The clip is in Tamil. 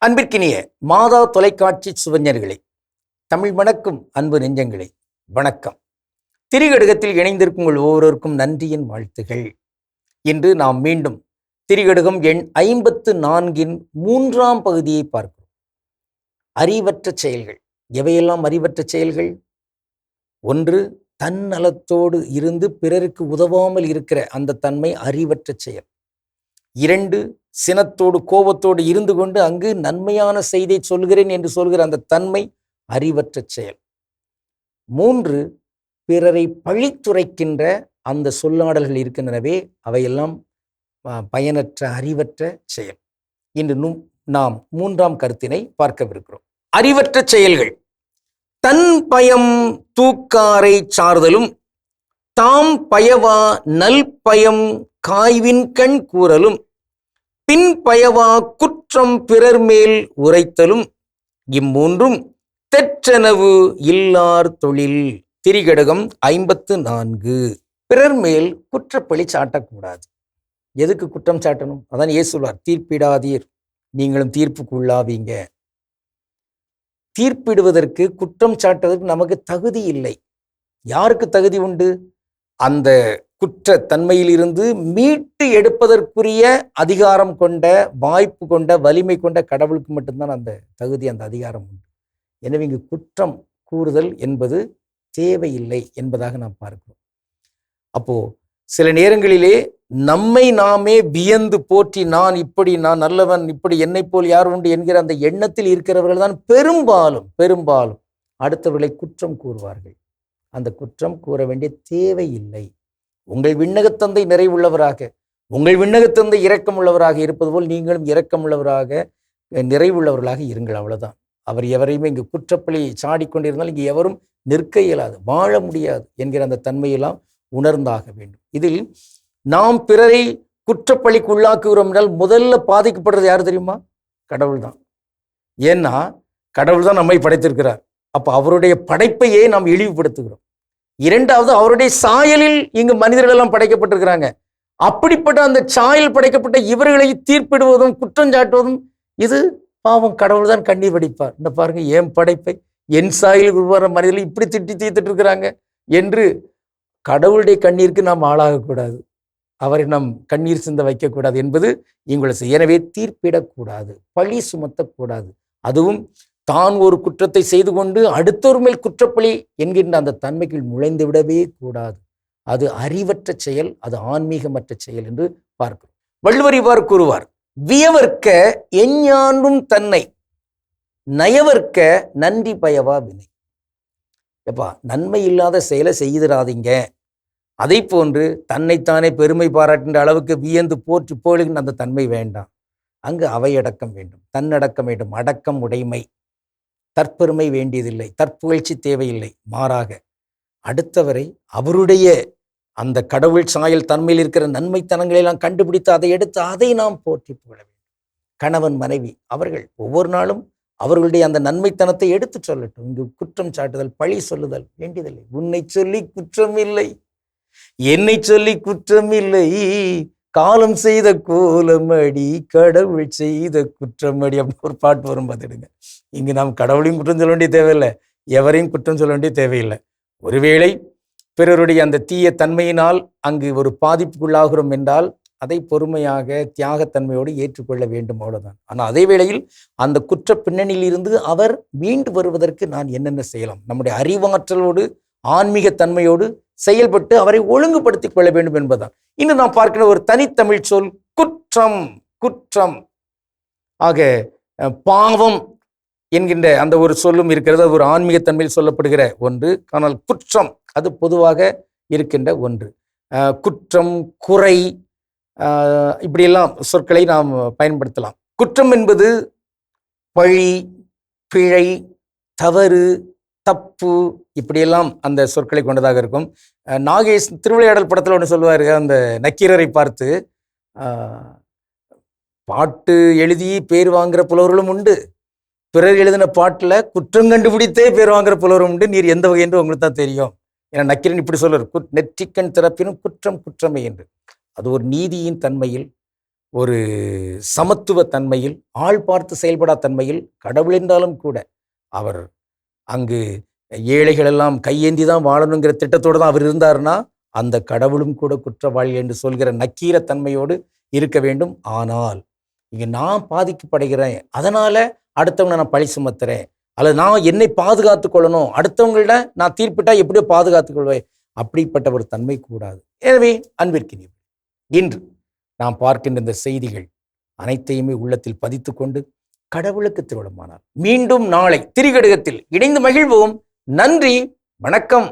அன்பிற்கினிய மாதா தொலைக்காட்சி சுவஞர்களே, தமிழ் வணக்கம் அன்பு நெஞ்சங்களே, வணக்கம். திரிகடுகத்தில் இணைந்திருக்கும் உங்கள் ஒவ்வொருவருக்கும் நன்றியின் வாழ்த்துகள். இன்று நாம் மீண்டும் திரிகடுகம் எண் 54 3ஆம் பகுதியை பார்க்கிறோம். அறிவற்ற செயல்கள். எவையெல்லாம் அறிவற்ற செயல்கள்? ஒன்று, தன்னலத்தோடு இருந்து பிறருக்கு உதவாமல் இருக்கிற அந்த தன்மை அறிவற்ற செயல். 2, சினத்தோடு கோபத்தோடு இருந்து கொண்டு அங்கு நன்மையான செய்தியை சொல்கிறேன் என்று சொல்கிற அந்த தன்மை அறிவற்ற செயல். 3, பிறரை பழித்துரைக்கின்ற அந்த சொல்லாடல்கள் இருக்கின்றனவே, அவையெல்லாம் பயனற்ற அறிவற்ற செயல். இன்று நாம் 3ஆம் கருத்தினை பார்க்கவிருக்கிறோம். அறிவற்ற செயல்கள். தன் பயம் தூக்காரை சார்தலும் தாம் பயவா நல் பயம் காய்வின் கண் கூறலும் பின் பயவா குற்றம் பிறர் மேல் உரைத்தலும் இம்மூன்றும் தெற்றெனவு இல்லார் தொழில். திரிகடுகம் 54. பிறர் மேல் குற்றப்பழி சாட்டக்கூடாது. எதுக்கு குற்றம் சாட்டணும்? அதான் இயேசு சொல்வார், தீர்ப்பிடாதீர், நீங்களும் தீர்ப்புக்கு உள்ளாவீங்க. தீர்ப்பிடுவதற்கு, குற்றம் சாட்டுவதற்கு நமக்கு தகுதி இல்லை. யாருக்கு தகுதி உண்டு? அந்த குற்ற தன்மையிலிருந்து மீட்டு எடுப்பதற்குரிய அதிகாரம் கொண்ட, வாய்ப்பு கொண்ட, வலிமை கொண்ட கடவுளுக்கு மட்டும்தான் அந்த தகுதி, அந்த அதிகாரம் உண்டு. எனவே இங்கு குற்றம் கூறுதல் என்பது தேவையில்லை என்பதாக நாம் பார்க்கிறோம். அப்போ சில நேரங்களிலே நம்மை நாமே வியந்து போற்றி, நான் இப்படி, நான் நல்லவன், இப்படி என்னை போல் யார் உண்டு என்கிற அந்த எண்ணத்தில் இருக்கிறவர்கள் தான் பெரும்பாலும் அடுத்தவர்களை குற்றம் கூறுவார்கள். அந்த குற்றம் கூற வேண்டிய தேவையில்லை. உங்கள் விண்ணகத்தந்தை நிறைவுள்ளவராக, உங்கள் விண்ணகத்தந்தை இரக்கமுள்ளவராக இருப்பது போல் நீங்களும் இரக்கமுள்ளவராக, நிறைவுள்ளவர்களாக இருங்கள். அவ்வளவுதான். அவர் எவரையுமே இங்கு குற்றப்பழி சாடிக்கொண்டிருந்தால் இங்கு எவரும் நிற்க இயலாது, வாழ முடியாது என்கிற அந்த தன்மையெல்லாம் உணர்ந்தாக வேண்டும். இதில் நாம் பிறரை குற்றப்பழிக்கு உள்ளாக்குகிறோம் என்றால் முதல்ல பாதிக்கப்படுறது யார் தெரியுமா? கடவுள் தான். ஏன்னா கடவுள் தான் நம்மை படைத்திருக்கிறார். அப்போ அவருடைய படைப்பையே நாம் இழிவுபடுத்துகிறோம். 2வது, அவருடைய சாயலில் இங்கு மனிதர்கள் எல்லாம் படைக்கப்பட்டிருக்கிறாங்க. அப்படிப்பட்ட அந்த சாயல் படைக்கப்பட்ட இவர்களை தீர்ப்பிடுவதும் குற்றம் சாட்டுவதும் இது பாவம். கடவுள் தான் கண்ணீர் வடிப்பார். இந்த பாருங்க, என் படைப்பை, என் சாயலில் உருவான மனிதர்கள் இப்படி தீர்த்துட்டு இருக்கிறாங்க என்று கடவுளுடைய கண்ணீருக்கு நாம் ஆளாகக்கூடாது, அவரை நாம் கண்ணீர் சிந்த வைக்கக்கூடாது என்பது எங்களுக்கு. எனவே தீர்ப்பிடக்கூடாது, பழி சுமத்தக்கூடாது. அதுவும் தான் ஒரு குற்றத்தை செய்து கொண்டு அடுத்தொரு மேல் குற்றப்பழி என்கின்ற அந்த தன்மைக்குள் நுழைந்து விடவே கூடாது. அது அறிவற்ற செயல், அது ஆன்மீகமற்ற செயல் என்று பார்க்கிறோம். வள்ளுவர் இவ்வாறு கூறுவார், வியவர்க்க எஞ்ஞான்றும் தன்னை நயவர்க்க நன்றி பயவா வினை. எப்பா, நன்மை இல்லாத செயலை செய்திடாதீங்க. அதை போன்று தன்னைத்தானே பெருமை பாராட்டுகின்ற அளவுக்கு வியந்து போற்றி போலுகின்ற அந்த தன்மை வேண்டாம். அங்கு அவையடக்கம் வேண்டும், தன்னடக்கம் வேண்டும், அடக்கம் உடைமை. தற்பெருமை வேண்டியதில்லை, தற்புகழ்ச்சி தேவையில்லை. மாறாக அடுத்தவரை அவருடைய அந்த கடவுள் சாயல் தன்மையில் இருக்கிற நன்மைத்தனங்களெல்லாம் கண்டுபிடித்து அதை எடுத்து அதை நாம் போற்றி புகழ வேண்டும். கணவன் மனைவி அவர்கள் ஒவ்வொரு நாளும் அவர்களுடைய அந்த நன்மைத்தனத்தை எடுத்து சொல்லட்டும். இங்கு குற்றம் சாட்டுதல், பழி சொல்லுதல் வேண்டியதில்லை. உன்னை சொல்லி குற்றம் இல்லை, என்னை சொல்லி குற்றம் இல்லை, காலம் செய்த கோலமடி கடவுள் செய்த குற்றமடி அப்படின்னு ஒரு பாட்டு வரும், பார்த்துடுங்க. இங்கு நாம் கடவுளையும் குற்றம் சொல்ல வேண்டிய தேவையில்லை, எவரையும் குற்றம் சொல்ல வேண்டிய தேவையில்லை. ஒருவேளை பிறருடைய அந்த தீய தன்மையினால் அங்கு ஒரு பாதிப்புக்குள்ளாகிறோம் என்றால் அதை பொறுமையாக தியாகத்தன்மையோடு ஏற்றுக்கொள்ள வேண்டும், அவ்வளவுதான். ஆனால் அதே வேளையில் அந்த குற்ற பின்னணியில் இருந்து அவர் மீண்டு வருவதற்கு நான் என்னென்ன செய்யலாம்? நம்முடைய அறிவாற்றலோடு ஆன்மீக தன்மையோடு செயல்பட்டு அவரை ஒழுங்குபடுத்திக் கொள்ள வேண்டும் என்பதுதான். இன்னும் நாம் பார்க்கிற ஒரு தனித்தமிழ் சொல் குற்றம். குற்றம் ஆக பாவம் என்கின்ற அந்த ஒரு சொல்லும் இருக்கிறது. அது ஒரு ஆன்மீக தன்மையில் சொல்லப்படுகிற ஒன்று. ஆனால் குற்றம் அது பொதுவாக இருக்கின்ற ஒன்று. குற்றம், குறை, இப்படியெல்லாம் சொற்களை நாம் பயன்படுத்தலாம். குற்றம் என்பது பழி, பிழை, தவறு, தப்பு, இப்படியெல்லாம் அந்த சொற்களை கொண்டதாக இருக்கும். நாகேஷ் திருவிளையாடல் படத்தில் ஒன்று சொல்லுவார், அந்த நக்கீரரை பார்த்து, பாட்டு எழுதி பேர் வாங்குற புலவர்களும் உண்டு, பிறர் எழுதின பாட்டில் குற்றம் கண்டுபிடித்தே பேர் வாங்குற புலவரும் உண்டு, நீர் எந்த வகை என்று உங்களுக்கு தான் தெரியும். ஏன்னா நக்கீரன் இப்படி சொல்லுவார், நெற்றிக்கண் திறப்பினும் குற்றம் குற்றமே என்று. அது ஒரு நீதியின் தன்மையில், ஒரு சமத்துவ தன்மையில், ஆள் பார்த்து செயல்படா தன்மையில் கடவுள் என்றாலும் கூட அவர் அங்கு ஏழைகள் எல்லாம் கையேந்தி தான் வாழணுங்கிற திட்டத்தோடு தான் அவர் இருந்தாருன்னா, அந்த கடவுளும் கூட குற்றவாளி என்று சொல்கிற நக்கீர தன்மையோடு இருக்க வேண்டும். ஆனால் இங்க நான் பாதிக்கப்படுகிறேன், அதனால அடுத்தவங்களை நான் பழி சுமத்துறேன், அல்லது நான் என்னை பாதுகாத்துக் கொள்ளணும், அடுத்தவங்கள நான் தீர்ப்பிட்டா எப்படியோ பாதுகாத்துக் கொள்வேன், அப்படிப்பட்ட ஒரு தன்மை கூடாது. எனவே அன்பிற்கினியவர்களே, இன்று நாம் பார்க்கின்ற இந்த செய்திகள் அனைத்தையுமே உள்ளத்தில் பதித்துக் கொண்டு கடவுளுக்கு திருவிழமானார் மீண்டும் நாளை திரிகடுகத்தில் இணைந்து மகிழ்வோம். நன்றி, வணக்கம்.